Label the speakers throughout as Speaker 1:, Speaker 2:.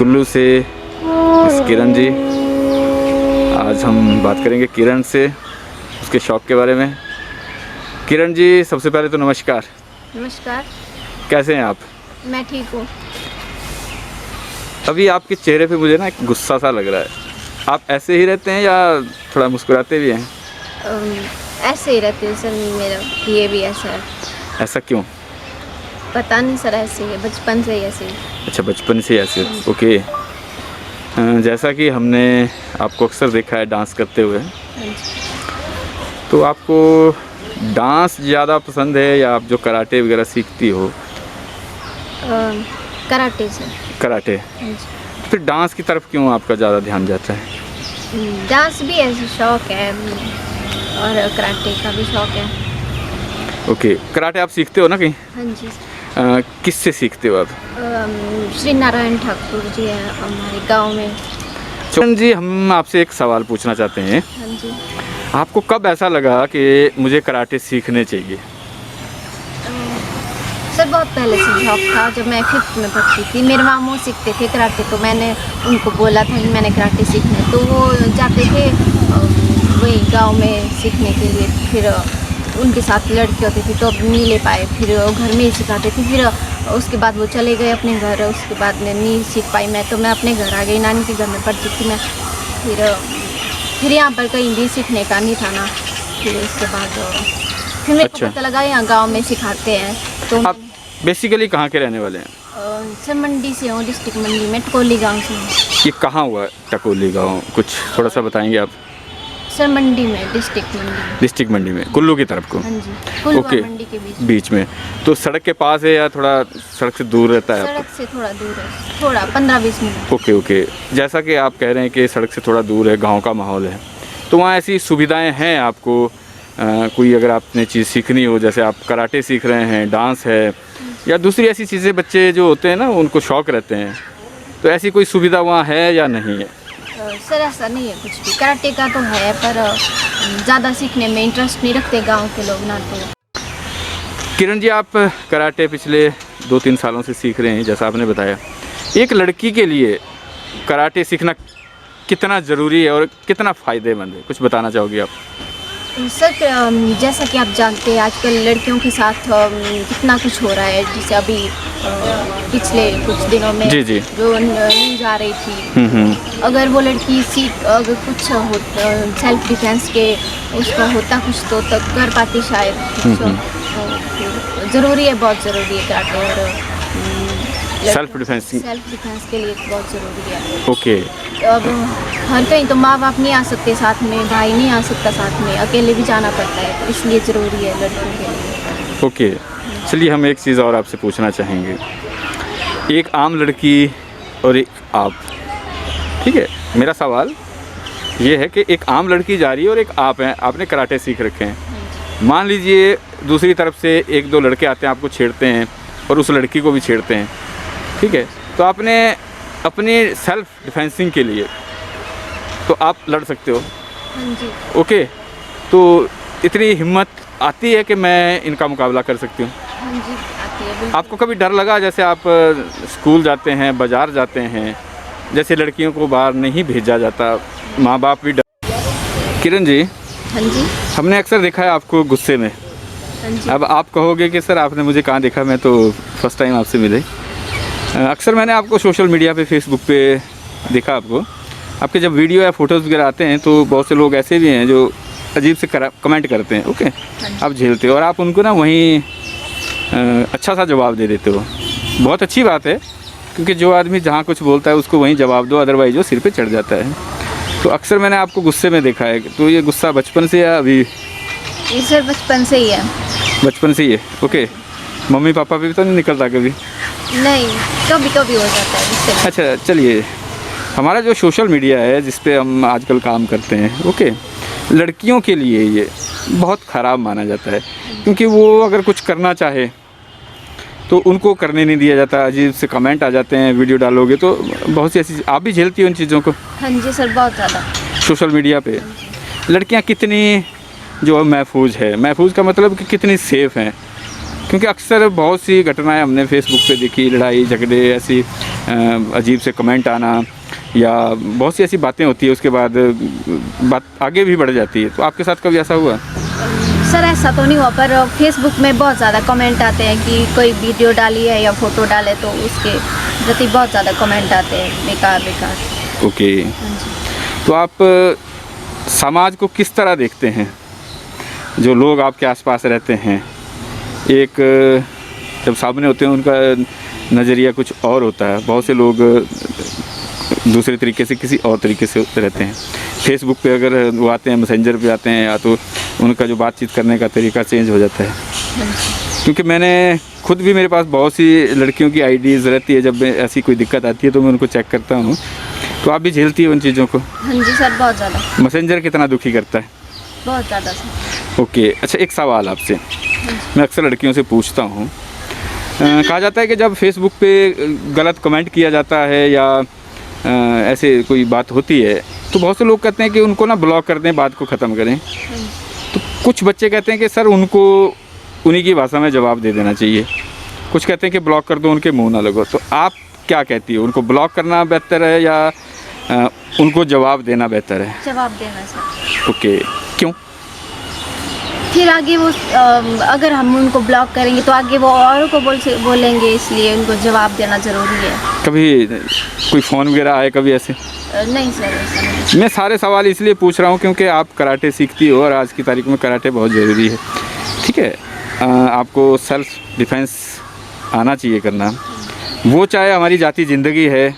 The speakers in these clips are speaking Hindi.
Speaker 1: कुल्लू से मिस किरण जी। आज हम बात करेंगे किरण से, उसके शौक़ के बारे में। किरण जी, सबसे पहले तो नमस्कार।
Speaker 2: नमस्कार।
Speaker 1: कैसे हैं आप?
Speaker 2: मैं ठीक हूँ।
Speaker 1: अभी आपके चेहरे पे मुझे ना एक गुस्सा सा लग रहा है। आप ऐसे ही रहते हैं या थोड़ा मुस्कुराते भी हैं?
Speaker 2: ऐसे ही रहती हूँ सर, मेरा ये भी ऐसा है।
Speaker 1: ऐसा क्यों?
Speaker 2: पता नहीं सर, ऐसे ही है, बचपन से ही ऐसे ही।
Speaker 1: अच्छा, बचपन से ऐसे। ओके। जैसा कि हमने आपको अक्सर देखा है डांस करते हुए, तो आपको डांस ज़्यादा पसंद है या आप जो कराटे वगैरह सीखती हो?
Speaker 2: कराटे से।
Speaker 1: कराटे। फिर डांस की तरफ क्यों आपका ज़्यादा ध्यान जाता है?
Speaker 2: डांस भी ऐसे शौक है और कराटे का भी शौक है।
Speaker 1: ओके। कराटे आप सीखते हो ना कहीं?
Speaker 2: हाँ जी।
Speaker 1: किससे सीखते हो आप?
Speaker 2: श्री नारायण ठाकुर जी हैं हमारे गांव में।
Speaker 1: चरण जी, हम आपसे एक सवाल पूछना चाहते हैं।
Speaker 2: हाँ जी।
Speaker 1: आपको कब ऐसा लगा कि मुझे कराटे सीखने चाहिए?
Speaker 2: सर बहुत पहले से शौक था। जब मैं 5th में पढ़ती थी, मेरे मामू सीखते थे कराटे, तो मैंने उनको बोला था कि मैंने कराटे सीखना है, तो वो जाते थे वही गांव में सीखने के लिए। फिर उनके साथ लड़की होती थी तो अब नहीं ले पाए, फिर वो घर में ही सिखाते थे। फिर उसके बाद वो चले गए अपने घर, उसके बाद मैं नहीं सीख पाई। तो मैं अपने घर आ गई, नानी के घर में पढ़ती थी मैं। फिर यहाँ पर कहीं भी सीखने का नहीं था ना। फिर उसके बाद फिर मेरे को पता लगा यहाँ गांव में सिखाते हैं। तो
Speaker 1: आप बेसिकली कहाँ के रहने वाले हैं?
Speaker 2: सर मंडी से हूँ, डिस्ट्रिक्ट मंडी में, टकोली गांव से हूँ।
Speaker 1: ये कहाँ हुआ टकोली गांव? कुछ थोड़ा सा बताएंगे आप?
Speaker 2: सर मंडी में, डिस्ट्रिक्ट मंडी।
Speaker 1: डिस्ट्रिक्ट मंडी में, कुल्लू की तरफ को?
Speaker 2: हाँ जी, कुल्लू और मंडी के
Speaker 1: बीच में। तो सड़क के पास है या थोड़ा सड़क से दूर रहता है?
Speaker 2: सड़क से थोड़ा दूर है, थोड़ा 15-20 मिनट।
Speaker 1: ओके। जैसा कि आप कह रहे हैं कि सड़क से थोड़ा दूर है, गांव का माहौल है, तो वहाँ ऐसी सुविधाएं हैं आपको? कोई अगर आपने चीज़ सीखनी हो, जैसे आप कराटे सीख रहे हैं, डांस है या दूसरी ऐसी चीज़ें, बच्चे जो होते हैं ना उनको शौक़ रहते हैं, तो ऐसी कोई सुविधा वहाँ है या नहीं है?
Speaker 2: सर ऐसा नहीं है कुछ भी। कराटे का तो है, पर ज़्यादा सीखने में इंटरेस्ट नहीं रखते गांव के लोग ना। तो
Speaker 1: किरण जी, आप कराटे पिछले 2-3 सालों से सीख रहे हैं, जैसा आपने बताया। एक लड़की के लिए कराटे सीखना कितना ज़रूरी है और कितना फ़ायदेमंद है, कुछ बताना चाहोगे आप?
Speaker 2: सर जैसा कि आप जानते हैं, आजकल लड़कियों के साथ कितना कुछ हो रहा है। जैसे अभी पिछले कुछ दिनों में
Speaker 1: जी।
Speaker 2: जो न्यूज़ आ रही थी, अगर वो लड़की अगर कुछ सेल्फ डिफेंस के उसका होता कुछ तो तब कर पाती शायद। ज़रूरी है, बहुत ज़रूरी है कराटे, और
Speaker 1: सेल्फ डिफेंस
Speaker 2: के लिए बहुत ज़रूरी है।
Speaker 1: ओके।
Speaker 2: अब हर कहीं तो माँ बाप नहीं आ सकते साथ में, भाई नहीं आ सकता साथ में, अकेले भी जाना पड़ता है, तो इसलिए ज़रूरी है लड़कियों के लिए।
Speaker 1: ओके। चलिए, हम एक चीज़ और आपसे पूछना चाहेंगे। एक आम लड़की और एक आप, ठीक है? मेरा सवाल ये है कि एक आम लड़की जा रही है और एक आप हैं, आपने कराटे सीख रखे हैं। मान लीजिए दूसरी तरफ से 1-2 लड़के आते हैं, आपको छेड़ते हैं और उस लड़की को भी छेड़ते हैं, ठीक है? तो आपने अपनी सेल्फ डिफेंसिंग के लिए तो आप लड़ सकते हो।
Speaker 2: हाँ जी।
Speaker 1: ओके। तो इतनी हिम्मत आती है कि मैं इनका मुकाबला कर सकती हूँ?
Speaker 2: हाँ जी, आती है बिल्कुल।
Speaker 1: आपको कभी डर लगा, जैसे आप स्कूल जाते हैं, बाज़ार जाते हैं, जैसे लड़कियों को बाहर नहीं भेजा जाता, माँ बाप भी डर? किरण जी,
Speaker 2: हाँ जी,
Speaker 1: हमने अक्सर देखा है आपको गुस्से में।
Speaker 2: हाँ जी।
Speaker 1: अब आप कहोगे कि सर आपने मुझे कहाँ देखा, मैं तो फर्स्ट टाइम आपसे मिले। अक्सर मैंने आपको सोशल मीडिया पे, फेसबुक पे देखा आपको। आपके जब वीडियो या फ़ोटोज़ वगैरह आते हैं तो बहुत से लोग ऐसे भी हैं जो अजीब से कमेंट करते हैं। ओके। आप झेलते हो और आप उनको ना वहीं अच्छा सा जवाब दे देते हो। बहुत अच्छी बात है, क्योंकि जो आदमी जहाँ कुछ बोलता है उसको वहीं जवाब दो, अदरवाइज वो सिर पे चढ़ जाता है। तो अक्सर मैंने आपको गुस्से में देखा है, तो ये गुस्सा बचपन से या अभी?
Speaker 2: ये सर बचपन से ही है।
Speaker 1: बचपन से ही है। ओके। मम्मी पापा पे भी तो नहीं निकलता कभी?
Speaker 2: नहीं, कभी कभी हो जाता है गुस्से में।
Speaker 1: अच्छा, चलिए, हमारा जो सोशल मीडिया है जिस पे हम आजकल काम करते हैं, ओके, लड़कियों के लिए ये बहुत ख़राब माना जाता है, क्योंकि वो अगर कुछ करना चाहे तो उनको करने नहीं दिया जाता, अजीब से कमेंट आ जाते हैं, वीडियो डालोगे तो बहुत सी ऐसी। आप भी झेलती हो इन चीज़ों को?
Speaker 2: हाँ जी सर, बहुत ज़्यादा।
Speaker 1: सोशल मीडिया पे लड़कियां कितनी जो महफूज है, महफूज का मतलब कि कितनी सेफ़ हैं, क्योंकि अक्सर बहुत सी घटनाएं हमने फेसबुक पे देखी, लड़ाई झगड़े, ऐसी अजीब से कमेंट आना या बहुत सी ऐसी बातें होती है, उसके बाद बात आगे भी बढ़ जाती है। तो आपके साथ कभी ऐसा हुआ?
Speaker 2: सर ऐसा तो नहीं हुआ, पर फेसबुक में बहुत ज़्यादा कमेंट आते हैं कि कोई वीडियो डाली है या फ़ोटो डाले तो उसके प्रति बहुत ज़्यादा कमेंट आते हैं, बेकार बेकार।
Speaker 1: ओके,
Speaker 2: हाँ जी।
Speaker 1: तो आप समाज को किस तरह देखते हैं? जो लोग आपके आसपास रहते हैं, एक जब सामने होते हैं उनका नज़रिया कुछ और होता है, बहुत से लोग दूसरे तरीके से, किसी और तरीके से रहते हैं। फेसबुक पे अगर वो आते हैं, मैसेंजर पे आते हैं, या तो उनका जो बातचीत करने का तरीका चेंज हो जाता है। क्योंकि मैंने खुद भी, मेरे पास बहुत सी लड़कियों की आईडीज़ रहती है, जब ऐसी कोई दिक्कत आती है तो मैं उनको चेक करता हूँ। तो आप भी झेलती है उन चीज़ों को?
Speaker 2: हाँ जी सर, बहुत ज़्यादा।
Speaker 1: मैसेंजर कितना दुखी करता है?
Speaker 2: बहुत ज़्यादा सर।
Speaker 1: ओके, अच्छा एक सवाल आपसे, मैं अक्सर लड़कियों से पूछता हूँ, कहा जाता है कि जब फेसबुक पे गलत कमेंट किया जाता है या ऐसे कोई बात होती है तो बहुत से लोग कहते हैं कि उनको ना ब्लॉक कर दें, बात को ख़त्म करें। तो कुछ बच्चे कहते हैं कि सर उनको उन्हीं की भाषा में जवाब दे देना चाहिए, कुछ कहते हैं कि ब्लॉक कर दो, उनके मुंह ना लगो। तो आप क्या कहती हो, उनको ब्लॉक करना बेहतर है या उनको जवाब देना बेहतर है?
Speaker 2: जवाब देना सर।
Speaker 1: ओके, क्यों?
Speaker 2: फिर आगे वो अगर हम उनको ब्लॉक करेंगे तो आगे वो औरों को बोलेंगे, इसलिए उनको जवाब देना ज़रूरी है।
Speaker 1: कभी कोई फ़ोन वगैरह आए कभी ऐसे?
Speaker 2: नहीं सर, ऐसा नहीं।
Speaker 1: मैं सारे सवाल इसलिए पूछ रहा हूँ क्योंकि आप कराटे सीखती हो और आज की तारीख में कराटे बहुत ज़रूरी है, ठीक है? आपको सेल्फ डिफेंस आना चाहिए करना, वो चाहे हमारी जाती ज़िंदगी है,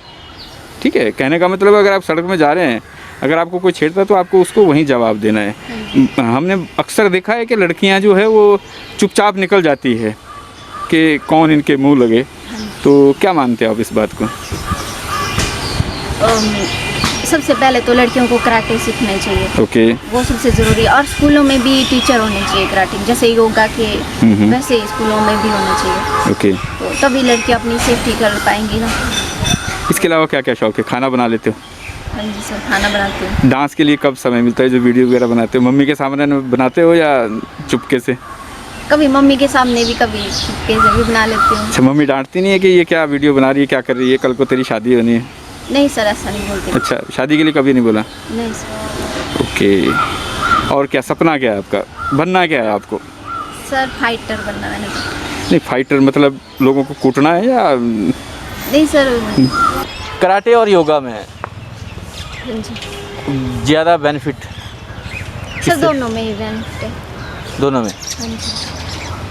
Speaker 1: ठीक है? कहने का मतलब अगर आप सड़क में जा रहे हैं, अगर आपको कोई छेड़ता है तो आपको उसको वहीं जवाब देना है। हमने अक्सर देखा है कि लड़कियां जो है वो चुपचाप निकल जाती है कि कौन इनके मुंह लगे। तो क्या मानते हैं आप इस बात को?
Speaker 2: सबसे पहले तो लड़कियों को कराटे सीखना चाहिए।
Speaker 1: ओके,
Speaker 2: वो सबसे ज़रूरी है, और स्कूलों में भी टीचर होने चाहिए कराटे, जैसे योगा के वैसे ही स्कूलों में भी होना चाहिए।
Speaker 1: ओके,
Speaker 2: तो तभी लड़की अपनी सेफ्टी कर पाएंगी ना।
Speaker 1: इसके अलावा क्या क्या शौक है? खाना बना लेते हो?
Speaker 2: हाँ जी सर, खाना बनाती हूँ।
Speaker 1: डांस के लिए कब समय मिलता है? जो वीडियो वगैरह बनाते हो, मम्मी के सामने बनाते हो या चुपके से?
Speaker 2: कभी मम्मी के सामने भी, कभी चुपके से भी बना लेती हूँ।
Speaker 1: अच्छा, मम्मी डांटती नहीं है कि ये क्या वीडियो बना रही है, क्या कर रही है, कल को तेरी शादी होनी है?
Speaker 2: नहीं सर, ऐसा नहीं बोलती।
Speaker 1: अच्छा, शादी के लिए कभी नहीं बोला?
Speaker 2: नहीं सर।
Speaker 1: ओके, और क्या सपना क्या है आपका? बनना क्या है आपको?
Speaker 2: सर फाइटर बनना मैंने।
Speaker 1: नहीं, फाइटर मतलब लोगों को कूटना है या?
Speaker 2: नहीं सर।
Speaker 3: कराटे और योगा में
Speaker 2: हाँ जी
Speaker 3: ज़्यादा बेनिफिट
Speaker 2: सर, दोनों में ही बेनिफिट है।
Speaker 3: दोनों में?
Speaker 2: हाँ जी।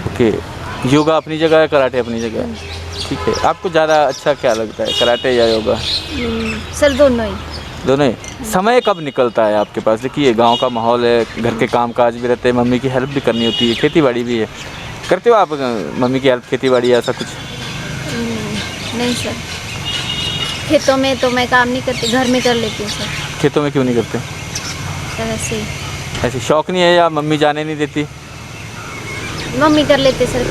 Speaker 3: ओके, योगा अपनी जगह है, कराटे अपनी जगह है, ठीक है। आपको ज़्यादा अच्छा क्या लगता है, कराटे या योगा?
Speaker 2: सर दोनों ही।
Speaker 3: दोनों ही। समय कब निकलता है आपके पास? देखिए गांव का माहौल है, घर के काम काज भी रहते हैं, मम्मी की हेल्प भी करनी होती है, खेती बाड़ी भी है। करते हो आप मम्मी की हेल्प, खेती बाड़ी ऐसा कुछ?
Speaker 2: नहीं सर, खेतों में तो मैं काम नहीं करती, घर में कर लेती हूँ सर।
Speaker 3: खेतों में क्यों नहीं करते?
Speaker 2: सर ऐसे ही।
Speaker 3: ऐसे शौक नहीं है या मम्मी जाने नहीं देती?
Speaker 2: मम्मी कर लेते सर,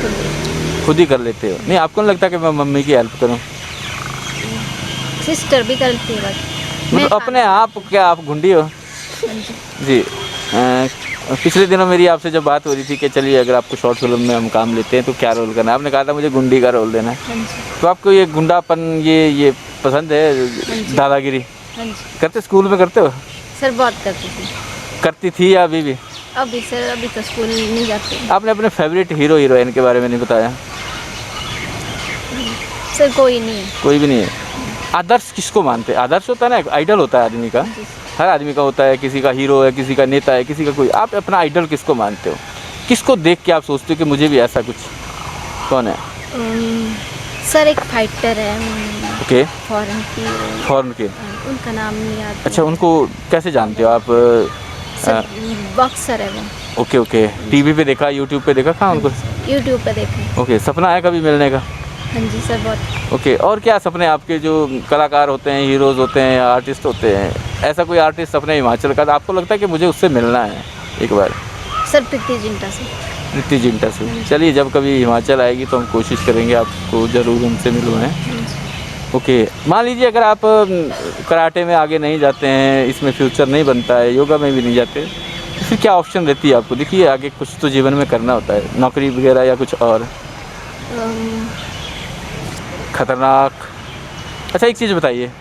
Speaker 3: खुद ही कर लेते हो? नहीं, आपको नहीं लगता कि मैं मम्मी की हेल्प करूं?
Speaker 2: सिस्टर भी करती है बस।
Speaker 3: मतलब अपने आप, क्या आप गुंडी हो? जी। पिछले दिनों मेरी आपसे जब बात हो रही थी कि चलिए अगर आपको शॉर्ट फिल्म में हम काम लेते हैं तो क्या रोल करना है, आपने कहा था मुझे गुंडी का रोल देना है। तो आपको ये गुंडापन, ये पसंद है, दादागिरी?
Speaker 2: हाँ जी
Speaker 3: करते? स्कूल में करते हो?
Speaker 2: सर, बहुत करती थी।
Speaker 3: करती थी या अभी भी?
Speaker 2: अभी सर, अभी तो स्कूल नहीं जाते।
Speaker 3: आपने अपने फेवरेट हीरो हीरोइन के बारे में नहीं बताया?
Speaker 2: सर कोई नहीं है।
Speaker 3: कोई भी नहीं है। आदर्श किसको मानते हैं? आदर्श होता है ना, एक आइडल होता है आदमी का, हर आदमी का होता है, किसी का हीरो है, किसी का नेता है, किसी का कोई। आप अपना आइडल किसको मानते हो? किसको देख के आप सोचते हो कि मुझे भी ऐसा कुछ? कौन है?
Speaker 2: सर एक फाइटर है।
Speaker 3: ओके,
Speaker 2: फॉरेन की।
Speaker 3: फॉरेन के?
Speaker 2: उनका नाम नहीं याद।
Speaker 3: अच्छा, उनको कैसे जानते हो आप?
Speaker 2: बॉक्सर है वो।
Speaker 3: ओके ओके, टीवी पे देखा, यूट्यूब पे देखा, कहाँ उनको?
Speaker 2: यूट्यूब पे देखे।
Speaker 3: ओके, सपना है कभी मिलने का?
Speaker 2: हाँ जी सर, बहुत।
Speaker 3: ओके, और क्या सपने आपके? जो कलाकार होते हैं, हीरोज़ होते हैं, आर्टिस्ट होते हैं, ऐसा कोई आर्टिस्ट अपने हिमाचल का आपको लगता है कि मुझे उससे मिलना है एक बार?
Speaker 2: सर प्रीति जिंटा से।
Speaker 3: प्रीति जिंटा से? चलिए, जब कभी हिमाचल आएगी तो हम कोशिश करेंगे आपको ज़रूर उनसे मिलवाएं। ओके, मान लीजिए अगर आप कराटे में आगे नहीं जाते हैं, इसमें फ्यूचर नहीं बनता है, योगा में भी नहीं जाते, तो फिर क्या ऑप्शन रहती है आपको? देखिए आगे कुछ तो जीवन में करना होता है, नौकरी वगैरह या कुछ और।
Speaker 2: अम,
Speaker 3: खतरनाक। अच्छा एक चीज़ बताइए,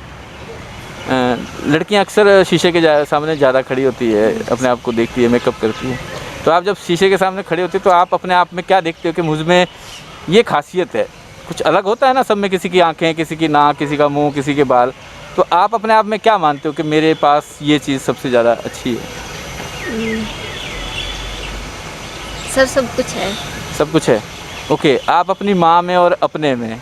Speaker 3: लड़कियां अक्सर शीशे के सामने ज़्यादा खड़ी होती है, अपने आप को देखती है, मेकअप करती है, तो आप जब शीशे के सामने खड़े होते हो तो आप अपने आप में क्या देखते हो कि मुझ में ये खासियत है? कुछ अलग होता है ना सब में, किसी की आंखें, किसी की नाक, किसी का मुंह, किसी के बाल, तो आप अपने आप में क्या मानते हो कि मेरे पास ये चीज़ सबसे ज़्यादा अच्छी है?
Speaker 2: सर सब कुछ है।
Speaker 3: सब कुछ है। ओके, आप अपनी माँ में और अपने में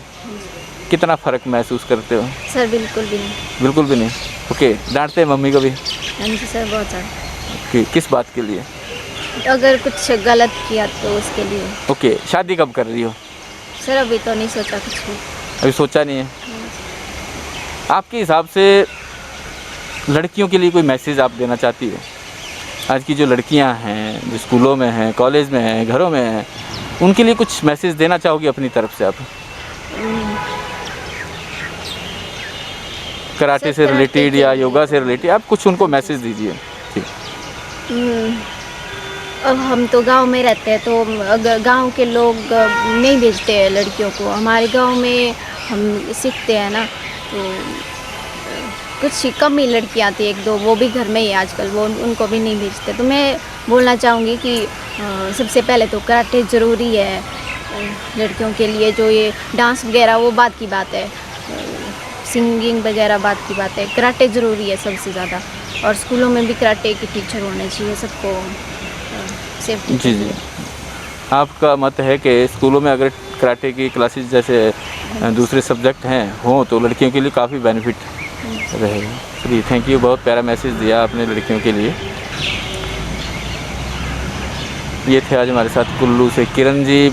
Speaker 3: कितना फ़र्क महसूस करते हो?
Speaker 2: सर बिल्कुल भी नहीं।
Speaker 3: बिल्कुल भी नहीं। ओके, डांटते हैं मम्मी को भी?
Speaker 2: हाँ जी सर, बहुत ज़्यादा।
Speaker 3: ओके, किस बात के लिए?
Speaker 2: अगर कुछ गलत किया तो उसके लिए।
Speaker 3: ओके, शादी कब कर रही हो?
Speaker 2: सर अभी तो नहीं सोचा कुछ भी।
Speaker 3: अभी सोचा नहीं है। आपके हिसाब से लड़कियों के लिए कोई मैसेज आप देना चाहती हो? आज की जो लड़कियां हैं, जो स्कूलों में हैं, कॉलेज में हैं, घरों में हैं, उनके लिए कुछ मैसेज देना चाहोगी अपनी तरफ से आप? कराटे से
Speaker 2: कराटे
Speaker 3: रिलेटेड
Speaker 2: के
Speaker 3: या
Speaker 2: लिए
Speaker 3: योगा से रिलेटेड आप कुछ उनको मैसेज दीजिए। ठीक।
Speaker 2: अब हम तो गांव में रहते हैं, तो अगर गांव के लोग नहीं भेजते हैं लड़कियों को, हमारे गांव में हम सीखते हैं ना, तो कुछ ही कम ही लड़कियां आती है, एक दो, वो भी घर में ही आजकल, वो उनको भी नहीं भेजते। तो मैं बोलना चाहूँगी कि सबसे पहले तो कराटे ज़रूरी है लड़कियों के लिए। जो ये डांस वगैरह वो बात की बात है, सिंगिंग वगैरह बात की बात है, कराटे ज़रूरी है सबसे ज़्यादा। और स्कूलों में भी कराटे के टीचर होने चाहिए सबको, सेफ्टी।
Speaker 3: जी जी, आपका मत है कि स्कूलों में अगर कराटे की क्लासेस जैसे दूसरे सब्जेक्ट हैं हों तो लड़कियों के लिए काफ़ी बेनिफिट रहेगा। चलिए, थैंक यू, बहुत प्यारा मैसेज दिया आपने लड़कियों के लिए। ये थे आज हमारे साथ कुल्लू से किरण जी।